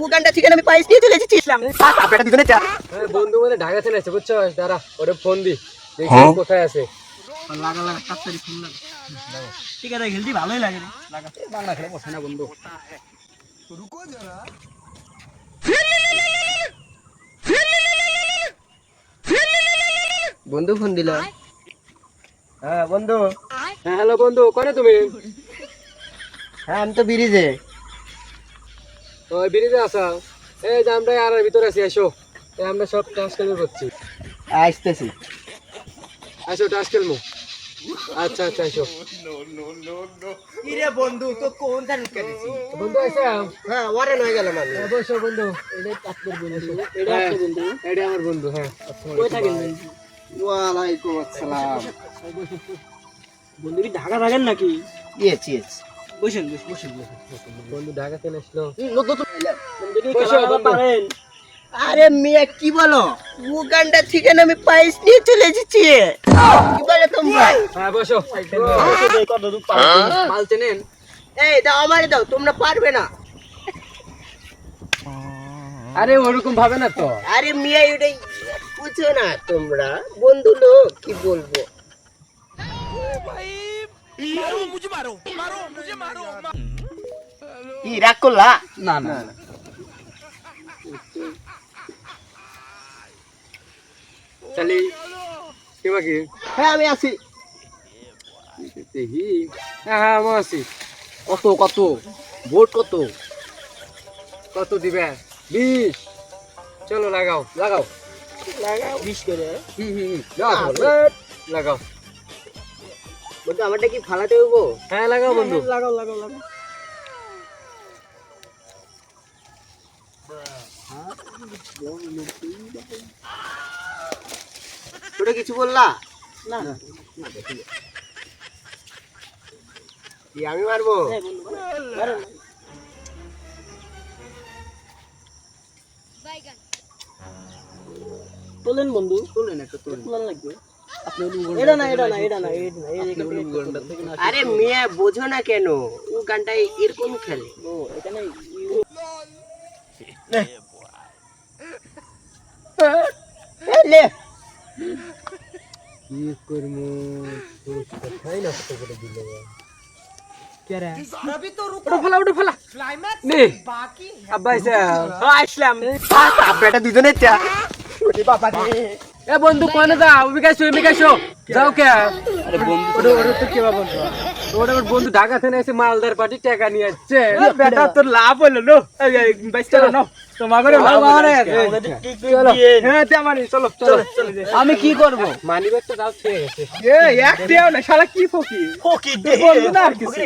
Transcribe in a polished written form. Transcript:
Uganda থেকে আমি পায়েস নিয়ে চলে এসেছিলাম। আপনারা দুজনে চা বন্ধু মানে ঢাকা থেকে আছে বুঝছো, দাঁড়া ওরে ফোন দি দেখি কোথায় আছে। লাগা লাগা তাড়াতাড়ি ফোন লাগা। ঠিক আছে খেলতে ভালোই লাগে রে, লাগা। বাংলা খেলে বসে না বন্ধু। বন্ধু ফোন দিল। হ্যাঁ বন্ধু। হ্যাঁ হ্যালো বন্ধু, কোনে তুমি? হ্যাঁ আমি তো ব্রিজে। ওই ব্রিজে আছো? এই যে আমরা আর ভিতরে আছি, এসো। এই আমরা সব টাস্ক খেলবো করছি। আসতেছি। আসো টাস্ক খেলবো। আচ্ছা আচ্ছা এসো। কি রে বন্ধু তো কোন ধান কেটেছি? বন্ধু এসো। হ্যাঁ ওরে নয় গেল মানে। বসো বন্ধু। এটা আপনার বন্ধু। এটা আপনার বন্ধু? এটা আমার বন্ধু, হ্যাঁ। কই থাকেন বন্ধু? ওয়ালাইকুম আসসালাম। বন্ধু কি ঢাকা থাকেন নাকি? Yes yes. বসেন বসেন বসেন। বন্ধু ঢাকা থেকে আসলো। বন্ধু কি খেলা পারেন? আরে মিয়া কি বলো, উগান্ডা থেকে আমি পায়েস নিয়ে চলে এসেছি। কি বলে তোমরা? হ্যাঁ বসো। কত দূর পারবে? মাল চেনেন? এই দাও আমারে দাও, তোমরা পারবে না। আরে ওরকম ভাবে না তো। আরে মিয়া এটাই বুঝো না তোমরা, বন্ধু লোক কি বলবো। কি রাগ করলা? না না চলি কি বাকি? হ্যাঁ আমি আছি। দেখি। হ্যাঁ হ্যাঁ আমি আছি। কত কত ভোট কত? কত দিবে? 20। চলো লাগাও লাগাও। লাগাও 20 করে। লাগাও বন্ধু আমারটা কি ফালাতে হইব? হ্যাঁ লাগাও বন্ধু। লাগাও লাগাও লাগাও। ওটা কিছু বললা? না কি আমি মারবো? তোলেন বন্ধু, তোলেন একটা তোলেন। তোলেন লাগবে। এটা না এটা না এটা না এটা না এই উগান্ডা থেকে না। আরে মেয়ে বোঝো না কেন, ও গানটা এরকম খেলে। ও এখানে লে কি করমু? কথাই নষ্ট করে দিল। ওটা ফেলা নে আব্বা এসে আসলাম। আপনারা দুজনে চা। ওরে বাবা রে। এ বন্ধু কোনে যাও? এমিকাইছো যাও কে? আরে বন্ধু ওটা তো কে বন্ধু? ওটা আমার বন্ধু ঢাকা থেকে এসে মালদার পার্টি টাকা নিয়ে আসছে। বেটা তোর লাভ হলো নো। এই বাইস্তা নাও। তোমাগরে লাভ মানে চলো। হ্যাঁ তেমানি চলো চলো। আমি কি করব? মানি ব্যাগটা দাও, ঠিক আছে। এ এক দেও না শালা, কি ফকি ফকি দে বন্ধু না আর কিছু।